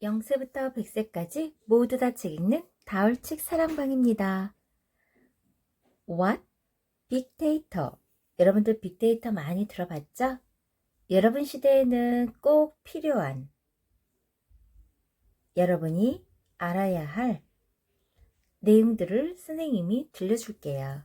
0세부터 100세까지 모두 다 책 읽는 다울칙 사랑방입니다. What? 빅데이터. 여러분들 빅데이터 많이 들어봤죠? 여러분 시대에는 꼭 필요한, 여러분이 알아야 할 내용들을 선생님이 들려줄게요.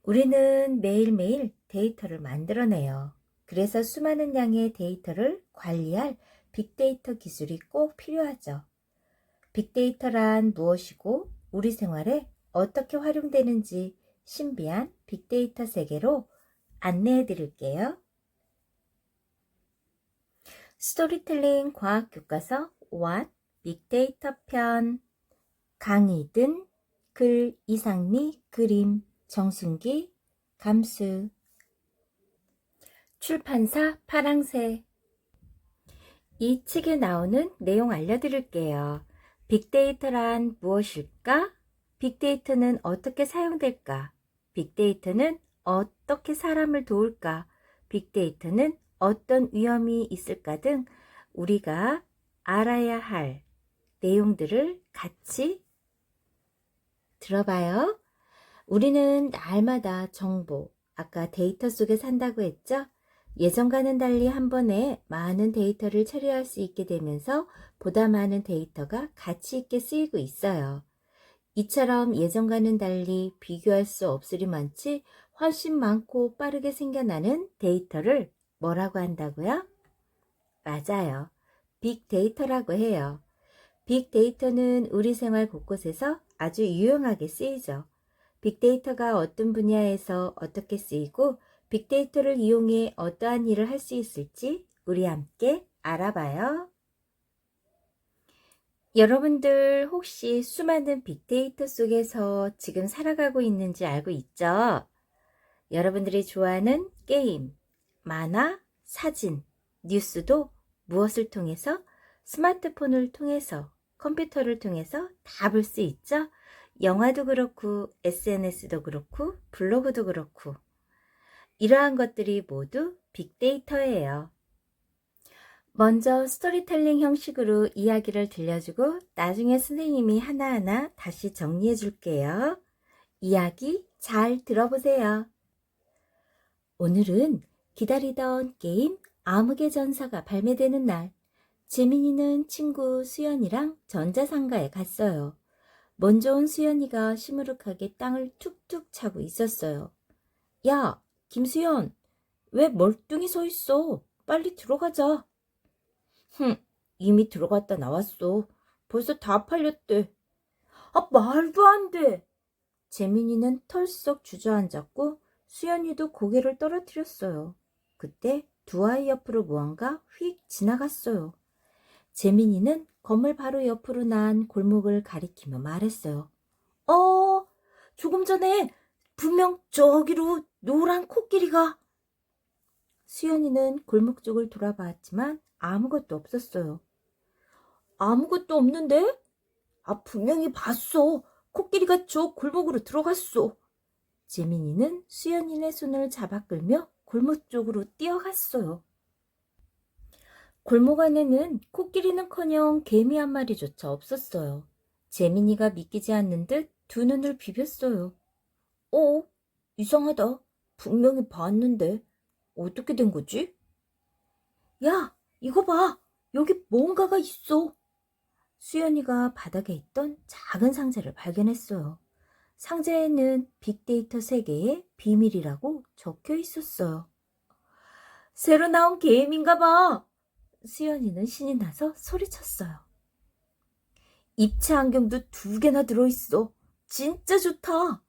우리는 매일매일 데이터를 만들어내요. 그래서 수많은 양의 데이터를 관리할 빅데이터 기술이 꼭 필요하죠. 빅데이터란 무엇이고 우리 생활에 어떻게 활용되는지 신비한 빅데이터 세계로 안내해 드릴게요. 스토리텔링 과학교과서 What? 빅데이터 편. 강희든, 글 이상미, 그림 정순기, 감수. 출판사 파랑새. 이 책에 나오는 내용 알려드릴게요. 빅데이터란 무엇일까? 빅데이터는 어떻게 사용될까? 빅데이터는 어떻게 사람을 도울까? 빅데이터는 어떤 위험이 있을까 등 우리가 알아야 할 내용들을 같이 들어봐요. 우리는 날마다 정보, 아까 데이터 속에 산다고 했죠? 예전과는 달리 한 번에 많은 데이터를 처리할 수 있게 되면서 보다 많은 데이터가 가치 있게 쓰이고 있어요. 이처럼 예전과는 달리 비교할 수 없으리만치 훨씬 많고 빠르게 생겨나는 데이터를 뭐라고 한다고요? 맞아요. 빅데이터라고 해요. 빅데이터는 우리 생활 곳곳에서 아주 유용하게 쓰이죠. 빅데이터가 어떤 분야에서 어떻게 쓰이고 빅데이터를 이용해 어떠한 일을 할 수 있을지 우리 함께 알아봐요. 여러분들 혹시 수많은 빅데이터 속에서 지금 살아가고 있는지 알고 있죠? 여러분들이 좋아하는 게임, 만화, 사진, 뉴스도 무엇을 통해서? 스마트폰을 통해서, 컴퓨터를 통해서 다 볼 수 있죠? 영화도 그렇고 SNS도 그렇고 블로그도 그렇고 이러한 것들이 모두 빅데이터예요. 먼저 스토리텔링 형식으로 이야기를 들려주고 나중에 선생님이 하나하나 다시 정리해 줄게요. 이야기 잘 들어보세요. 오늘은 기다리던 게임 암흑의 전사가 발매되는 날, 재민이는 친구 수연이랑 전자상가에 갔어요. 먼저 온 수연이가 시무룩하게 땅을 툭툭 차고 있었어요. 야, 김수연, 왜 멀뚱히 서 있어? 빨리 들어가자. 이미 들어갔다 나왔어. 벌써 다 팔렸대. 아, 말도 안 돼. 재민이는 털썩 주저앉았고 수연이도 고개를 떨어뜨렸어요. 그때 두 아이 옆으로 무언가 휙 지나갔어요. 재민이는 건물 바로 옆으로 난 골목을 가리키며 말했어요. 조금 전에 분명 저기로 노란 코끼리가. 수연이는 골목 쪽을 돌아봤지만 아무것도 없었어요. 아무것도 없는데? 분명히 봤어. 코끼리가 저 골목으로 들어갔어. 재민이는 수연이네 손을 잡아 끌며 골목 쪽으로 뛰어갔어요. 골목 안에는 코끼리는커녕 개미 한 마리조차 없었어요. 재민이가 믿기지 않는 듯 두 눈을 비볐어요. 이상하다. 분명히 봤는데 어떻게 된 거지? 야, 이거 봐. 여기 뭔가가 있어. 수연이가 바닥에 있던 작은 상자를 발견했어요. 상자에는 빅데이터 세계의 비밀이라고 적혀 있었어요. 새로 나온 게임인가 봐. 수연이는 신이 나서 소리쳤어요. 입체 안경도 2개나 들어있어. 진짜 좋다.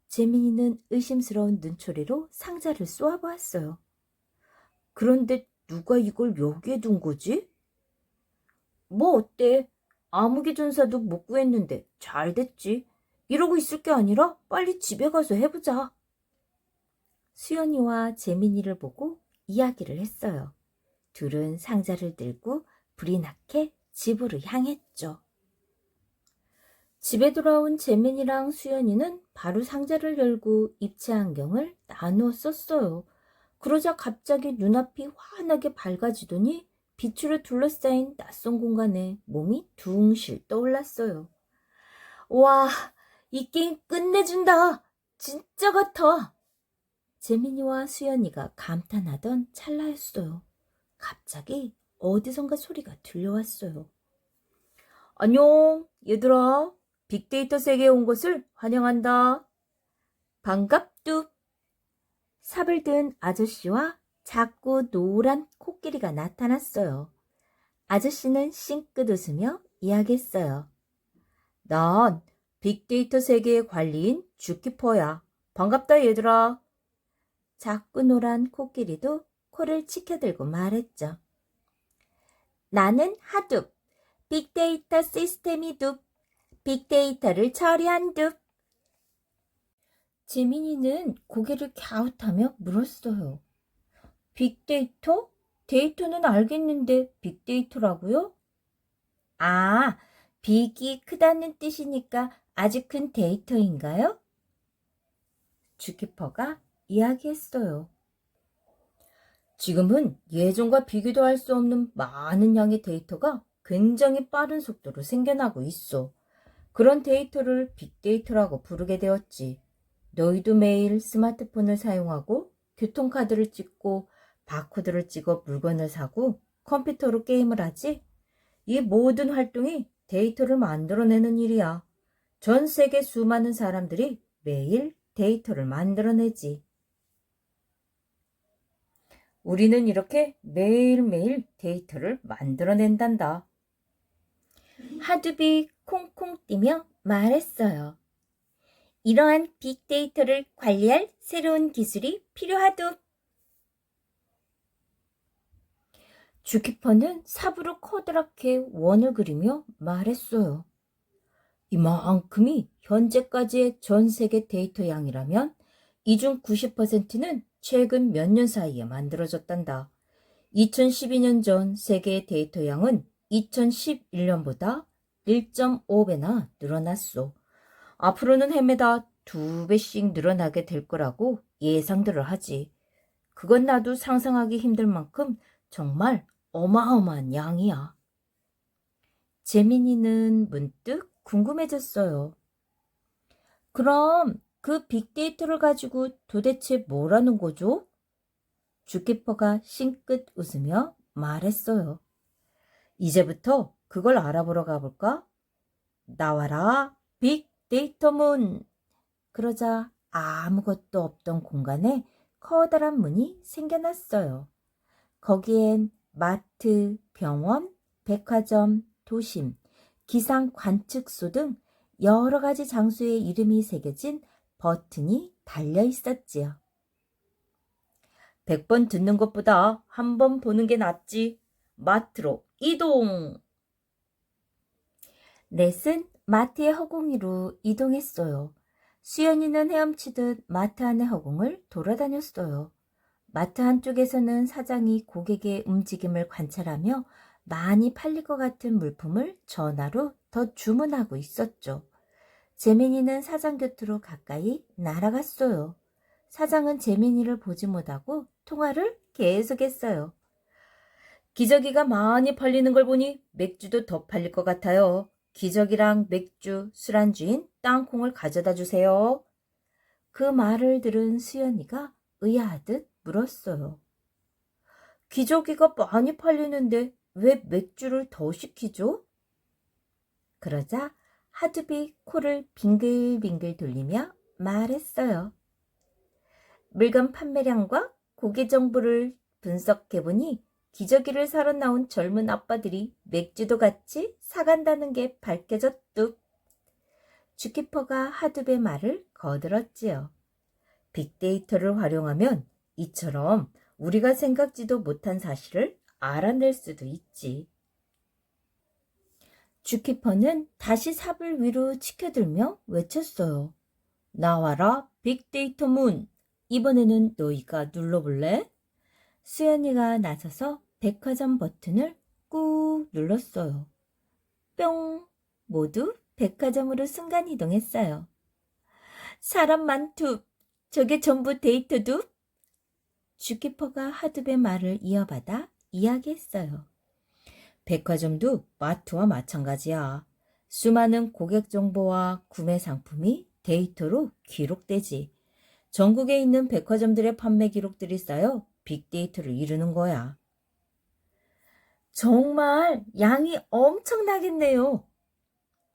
재민이는 의심스러운 눈초리로 상자를 쏘아보았어요. 그런데 누가 이걸 여기에 둔 거지? 뭐 어때? 암흑의 전사도 못 구했는데 잘 됐지. 이러고 있을 게 아니라 빨리 집에 가서 해보자. 수연이와 재민이를 보고 이야기를 했어요. 둘은 상자를 들고 불이 나게 집으로 향했죠. 집에 돌아온 재민이랑 수연이는 바로 상자를 열고 입체 안경을 나누어 썼어요. 그러자 갑자기 눈앞이 환하게 밝아지더니 빛으로 둘러싸인 낯선 공간에 몸이 둥실 떠올랐어요. 와, 이 게임 끝내준다. 진짜 같아. 재민이와 수연이가 감탄하던 찰나였어요. 갑자기 어디선가 소리가 들려왔어요. 안녕, 얘들아. 빅데이터 세계에 온 것을 환영한다. 반갑뚜. 삽을 든 아저씨와 작고 노란 코끼리가 나타났어요. 아저씨는 싱긋 웃으며 이야기했어요. 난 빅데이터 세계의 관리인 주키퍼야. 반갑다 얘들아. 작고 노란 코끼리도 코를 치켜들고 말했죠. 나는 하둡. 빅데이터 시스템이 둡. 빅데이터를 처리한 둡. 재민이는 고개를 갸웃하며 물었어요. 빅데이터? 데이터는 알겠는데 빅데이터라고요? 아, 빅이 크다는 뜻이니까 아주 큰 데이터인가요? 주키퍼가 이야기했어요. 지금은 예전과 비교도 할 수 없는 많은 양의 데이터가 굉장히 빠른 속도로 생겨나고 있어. 그런 데이터를 빅데이터라고 부르게 되었지. 너희도 매일 스마트폰을 사용하고 교통카드를 찍고 바코드를 찍어 물건을 사고 컴퓨터로 게임을 하지? 이 모든 활동이 데이터를 만들어내는 일이야. 전 세계 수많은 사람들이 매일 데이터를 만들어내지. 우리는 이렇게 매일매일 데이터를 만들어낸단다. 하둡이 콩콩 뛰며 말했어요. 이러한 빅데이터를 관리할 새로운 기술이 필요하둡. 주키퍼는 삽으로 커다랗게 원을 그리며 말했어요. 이만큼이 현재까지의 전 세계 데이터 양이라면 이 중 90%는 최근 몇 년 사이에 만들어졌단다. 2012년 전 세계의 데이터 양은 2011년보다 1.5배나 늘어났소. 앞으로는 해마다 2배씩 늘어나게 될 거라고 예상들을 하지. 그건 나도 상상하기 힘들 만큼 정말 어마어마한 양이야. 재민이는 문득 궁금해졌어요. 그럼 그 빅데이터를 가지고 도대체 뭘 하는 거죠? 주키퍼가 싱긋 웃으며 말했어요. 이제부터 그걸 알아보러 가볼까? 나와라, 빅데이터 문! 그러자 아무것도 없던 공간에 커다란 문이 생겨났어요. 거기엔 마트, 병원, 백화점, 도심, 기상 관측소 등 여러 가지 장소의 이름이 새겨진 버튼이 달려 있었지요. 100번 듣는 것보다 한 번 보는 게 낫지. 마트로 이동! 넷은 마트의 허공위로 이동했어요. 수연이는 헤엄치듯 마트 안의 허공을 돌아다녔어요. 마트 한쪽에서는 사장이 고객의 움직임을 관찰하며 많이 팔릴 것 같은 물품을 전화로 더 주문하고 있었죠. 재민이는 사장 곁으로 가까이 날아갔어요. 사장은 재민이를 보지 못하고 통화를 계속했어요. 기저귀가 많이 팔리는 걸 보니 맥주도 더 팔릴 것 같아요. 기저귀랑 맥주, 술안주인 땅콩을 가져다 주세요. 그 말을 들은 수연이가 의아하듯 물었어요. 기저귀가 많이 팔리는데 왜 맥주를 더 시키죠? 그러자 하둡이 코를 빙글빙글 돌리며 말했어요. 물건 판매량과 고객 정보를 분석해보니 기저귀를 사러 나온 젊은 아빠들이 맥주도 같이 사간다는 게 밝혀졌뚝. 주키퍼가 하둡의 말을 거들었지요. 빅데이터를 활용하면 이처럼 우리가 생각지도 못한 사실을 알아낼 수도 있지. 주키퍼는 다시 삽을 위로 치켜들며 외쳤어요. 나와라, 빅데이터 문! 이번에는 너희가 눌러볼래? 수연이가 나서서 백화점 버튼을 꾹 눌렀어요. 뿅! 모두 백화점으로 순간이동했어요. 사람 많투! 저게 전부 데이터두? 주키퍼가 하둡의 말을 이어받아 이야기했어요. 백화점도 마트와 마찬가지야. 수많은 고객 정보와 구매 상품이 데이터로 기록되지. 전국에 있는 백화점들의 판매 기록들이 쌓여 빅데이터를 이루는 거야. 정말 양이 엄청나겠네요.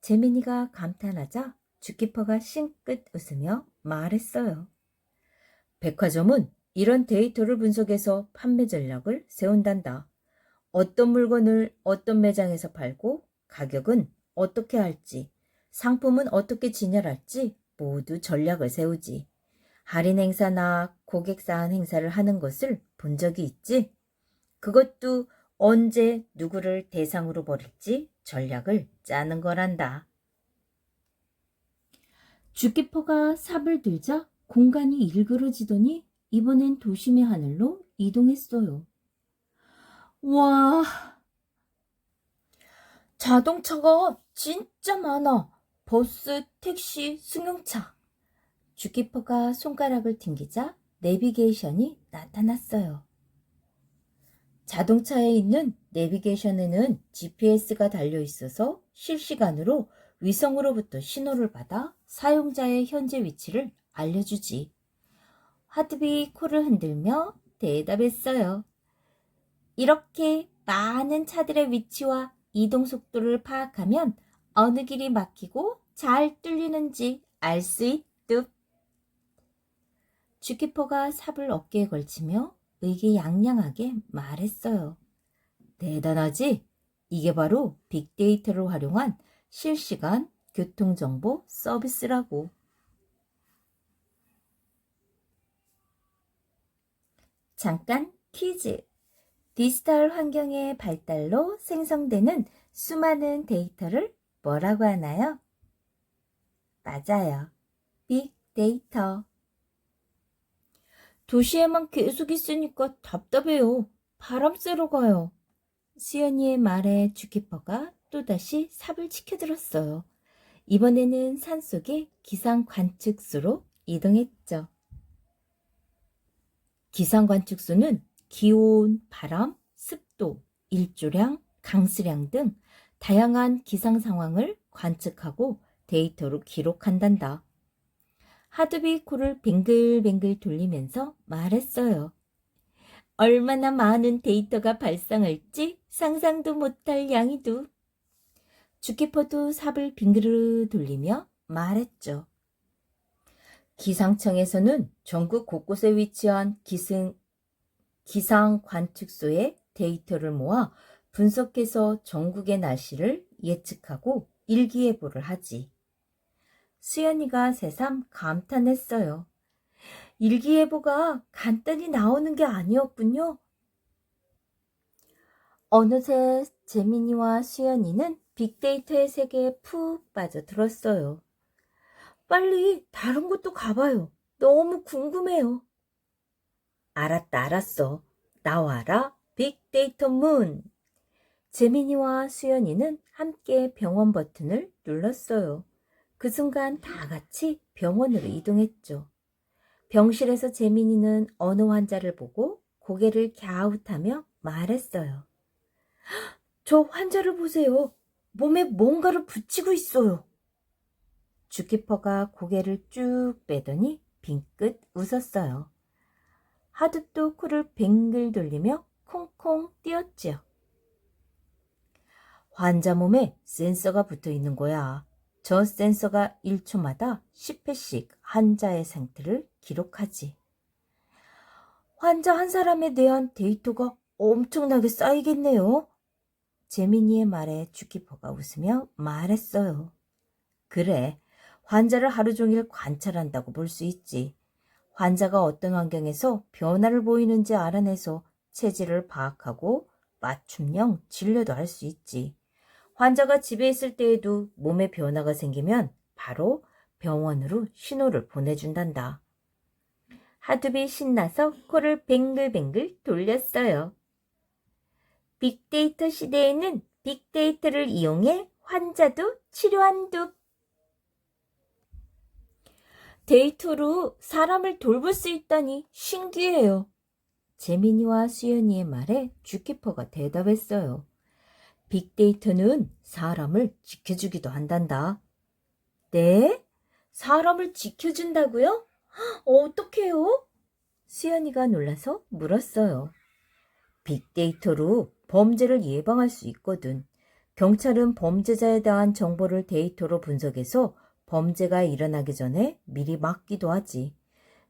재민이가 감탄하자 주키퍼가 싱긋 웃으며 말했어요. 백화점은 이런 데이터를 분석해서 판매 전략을 세운단다. 어떤 물건을 어떤 매장에서 팔고 가격은 어떻게 할지, 상품은 어떻게 진열할지 모두 전략을 세우지. 할인 행사나 고객 사안 행사를 하는 것을 본 적이 있지? 그것도 언제 누구를 대상으로 벌일지 전략을 짜는 거란다. 주키퍼가 삽을 들자 공간이 일그러지더니 이번엔 도심의 하늘로 이동했어요. 와, 자동차가 진짜 많아. 버스, 택시, 승용차. 주키퍼가 손가락을 튕기자 내비게이션이 나타났어요. 자동차에 있는 내비게이션에는 GPS가 달려 있어서 실시간으로 위성으로부터 신호를 받아 사용자의 현재 위치를 알려주지. 하드비 코를 흔들며 대답했어요. 이렇게 많은 차들의 위치와 이동 속도를 파악하면 어느 길이 막히고 잘 뚫리는지 알 수 있듯. 주키퍼가 삽을 어깨에 걸치며 의기양양하게 말했어요. 대단하지? 이게 바로 빅데이터를 활용한 실시간 교통정보 서비스라고. 잠깐 퀴즈. 디지털 환경의 발달로 생성되는 수많은 데이터를 뭐라고 하나요? 맞아요. 빅데이터. 도시에만 계속 있으니까 답답해요. 바람 쐬러 가요. 수연이의 말에 주키퍼가 또다시 삽을 치켜들었어요. 이번에는 산속의 기상 관측소로 이동했죠. 기상 관측소는 기온, 바람, 습도, 일조량, 강수량 등 다양한 기상 상황을 관측하고 데이터로 기록한단다. 하드비 코를 뱅글뱅글 돌리면서 말했어요. 얼마나 많은 데이터가 발생할지 상상도 못할 양이도. 주키퍼도 삽을 빙그르 돌리며 말했죠. 기상청에서는 전국 곳곳에 위치한 기상 관측소의 데이터를 모아 분석해서 전국의 날씨를 예측하고 일기예보를 하지. 수연이가 새삼 감탄했어요. 일기예보가 간단히 나오는 게 아니었군요. 어느새 재민이와 수연이는 빅데이터의 세계에 푹 빠져들었어요. 빨리 다른 곳도 가봐요. 너무 궁금해요. 알았어. 나와라, 빅데이터 문. 재민이와 수연이는 함께 병원 버튼을 눌렀어요. 그 순간 다 같이 병원으로 이동했죠. 병실에서 재민이는 어느 환자를 보고 고개를 갸웃하며 말했어요. 저 환자를 보세요. 몸에 뭔가를 붙이고 있어요. 주키퍼가 고개를 쭉 빼더니 빙긋 웃었어요. 하둡도 코를 뱅글 돌리며 콩콩 뛰었지요. 환자 몸에 센서가 붙어 있는 거야. 저 센서가 1초마다 10회씩 환자의 상태를 기록하지. 환자 한 사람에 대한 데이터가 엄청나게 쌓이겠네요. 재민이의 말에 주키퍼가 웃으며 말했어요. 그래, 환자를 하루 종일 관찰한다고 볼 수 있지. 환자가 어떤 환경에서 변화를 보이는지 알아내서 체질을 파악하고 맞춤형 진료도 할 수 있지. 환자가 집에 있을 때에도 몸에 변화가 생기면 바로 병원으로 신호를 보내준단다. 하둡이 신나서 코를 뱅글뱅글 돌렸어요. 빅데이터 시대에는 빅데이터를 이용해 환자도 치료한다. 데이터로 사람을 돌볼 수 있다니 신기해요. 재민이와 수연이의 말에 주키퍼가 대답했어요. 빅데이터는 사람을 지켜주기도 한단다. 네? 사람을 지켜준다고요? 어떡해요? 수연이가 놀라서 물었어요. 빅데이터로 범죄를 예방할 수 있거든. 경찰은 범죄자에 대한 정보를 데이터로 분석해서 범죄가 일어나기 전에 미리 막기도 하지.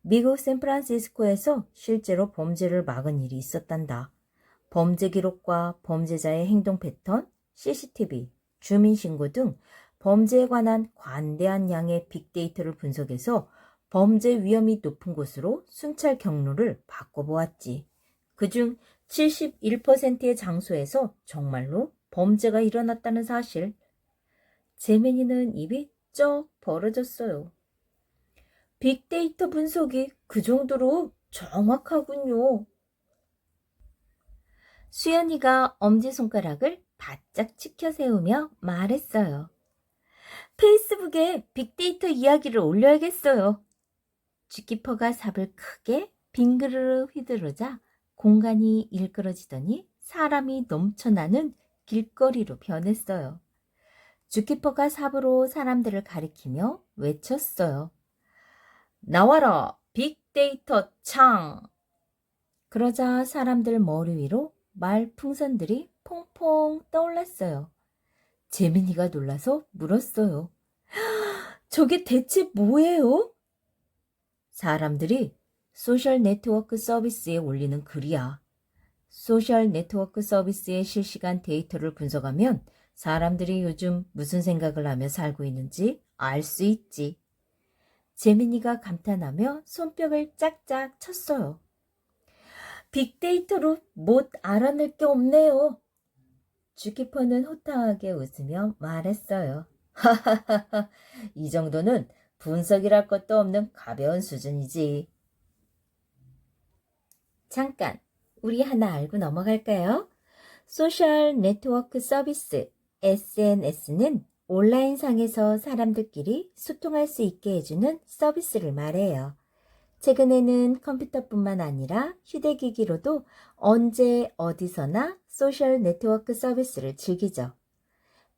미국 샌프란시스코에서 실제로 범죄를 막은 일이 있었단다. 범죄 기록과 범죄자의 행동 패턴, CCTV, 주민신고 등 범죄에 관한 관대한 양의 빅데이터를 분석해서 범죄 위험이 높은 곳으로 순찰 경로를 바꿔보았지. 그중 71%의 장소에서 정말로 범죄가 일어났다는 사실. 재민이는 입이 쩍 벌어졌어요. 빅데이터 분석이 그 정도로 정확하군요. 수연이가 엄지손가락을 바짝 치켜 세우며 말했어요. 페이스북에 빅데이터 이야기를 올려야겠어요. 쥐키퍼가 삽을 크게 빙그르르 휘두르자 공간이 일그러지더니 사람이 넘쳐나는 길거리로 변했어요. 쥐키퍼가 삽으로 사람들을 가리키며 외쳤어요. 나와라, 빅데이터 창! 그러자 사람들 머리 위로 말풍선들이 퐁퐁 떠올랐어요. 재민이가 놀라서 물었어요. 저게 대체 뭐예요? 사람들이 소셜 네트워크 서비스에 올리는 글이야. 소셜 네트워크 서비스의 실시간 데이터를 분석하면 사람들이 요즘 무슨 생각을 하며 살고 있는지 알 수 있지. 재민이가 감탄하며 손뼉을 짝짝 쳤어요. 빅데이터로 못 알아낼 게 없네요. 주키퍼는 호탕하게 웃으며 말했어요. 하하하하, 이 정도는 분석이랄 것도 없는 가벼운 수준이지. 잠깐, 우리 하나 알고 넘어갈까요? 소셜 네트워크 서비스, SNS는 온라인상에서 사람들끼리 소통할 수 있게 해주는 서비스를 말해요. 최근에는 컴퓨터뿐만 아니라 휴대기기로도 언제 어디서나 소셜 네트워크 서비스를 즐기죠.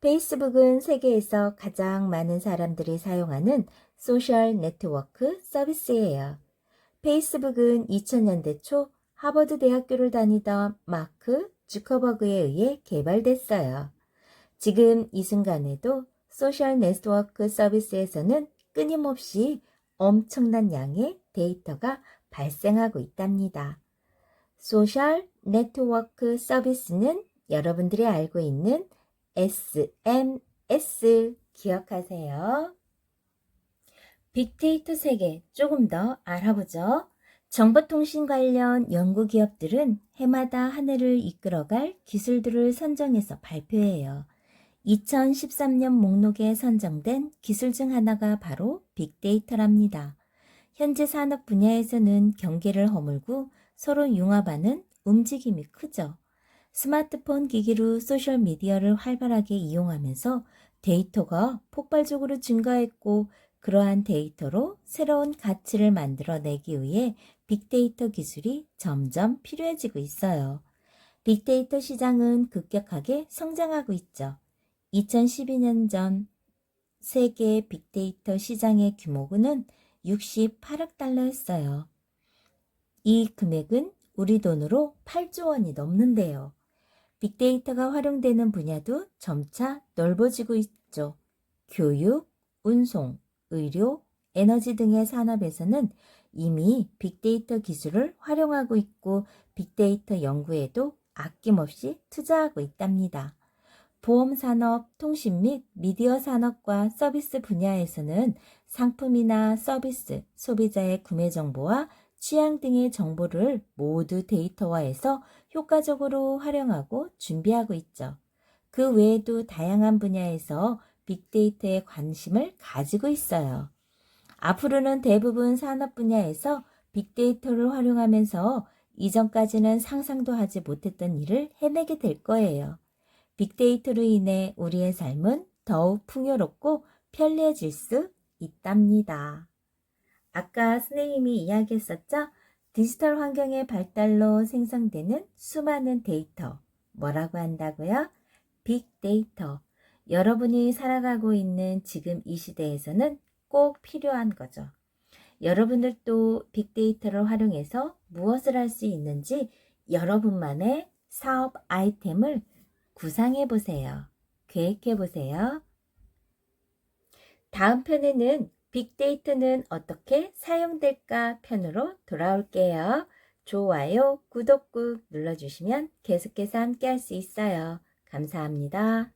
페이스북은 세계에서 가장 많은 사람들이 사용하는 소셜 네트워크 서비스예요. 페이스북은 2000년대 초 하버드 대학교를 다니던 마크 주커버그에 의해 개발됐어요. 지금 이 순간에도 소셜 네트워크 서비스에서는 끊임없이 엄청난 양의 데이터가 발생하고 있답니다. 소셜 네트워크 서비스는 여러분들이 알고 있는 SMS 기억하세요? 빅데이터 세계 조금 더 알아보죠. 정보통신 관련 연구기업들은 해마다 한 해를 이끌어갈 기술들을 선정해서 발표해요. 2013년 목록에 선정된 기술 중 하나가 바로 빅데이터랍니다. 현재 산업 분야에서는 경계를 허물고 서로 융합하는 움직임이 크죠. 스마트폰 기기로 소셜미디어를 활발하게 이용하면서 데이터가 폭발적으로 증가했고 그러한 데이터로 새로운 가치를 만들어내기 위해 빅데이터 기술이 점점 필요해지고 있어요. 빅데이터 시장은 급격하게 성장하고 있죠. 2012년 전 세계 빅데이터 시장의 규모는 68억 달러였어요. 이 금액은 우리 돈으로 8조 원이 넘는데요. 빅데이터가 활용되는 분야도 점차 넓어지고 있죠. 교육, 운송, 의료, 에너지 등의 산업에서는 이미 빅데이터 기술을 활용하고 있고 빅데이터 연구에도 아낌없이 투자하고 있답니다. 보험산업, 통신 및 미디어 산업과 서비스 분야에서는 상품이나 서비스, 소비자의 구매 정보와 취향 등의 정보를 모두 데이터화해서 효과적으로 활용하고 준비하고 있죠. 그 외에도 다양한 분야에서 빅데이터에 관심을 가지고 있어요. 앞으로는 대부분 산업 분야에서 빅데이터를 활용하면서 이전까지는 상상도 하지 못했던 일을 해내게 될 거예요. 빅데이터로 인해 우리의 삶은 더욱 풍요롭고 편리해질 수 있답니다. 아까 선생님이 이야기했었죠? 디지털 환경의 발달로 생성되는 수많은 데이터, 뭐라고 한다고요? 빅데이터. 여러분이 살아가고 있는 지금 이 시대에서는 꼭 필요한 거죠. 여러분들도 빅데이터를 활용해서 무엇을 할 수 있는지 여러분만의 사업 아이템을 구상해 보세요. 계획해 보세요. 다음 편에는 빅데이터는 어떻게 사용될까 편으로 돌아올게요. 좋아요, 구독 꾹 눌러주시면 계속해서 함께 할 수 있어요. 감사합니다.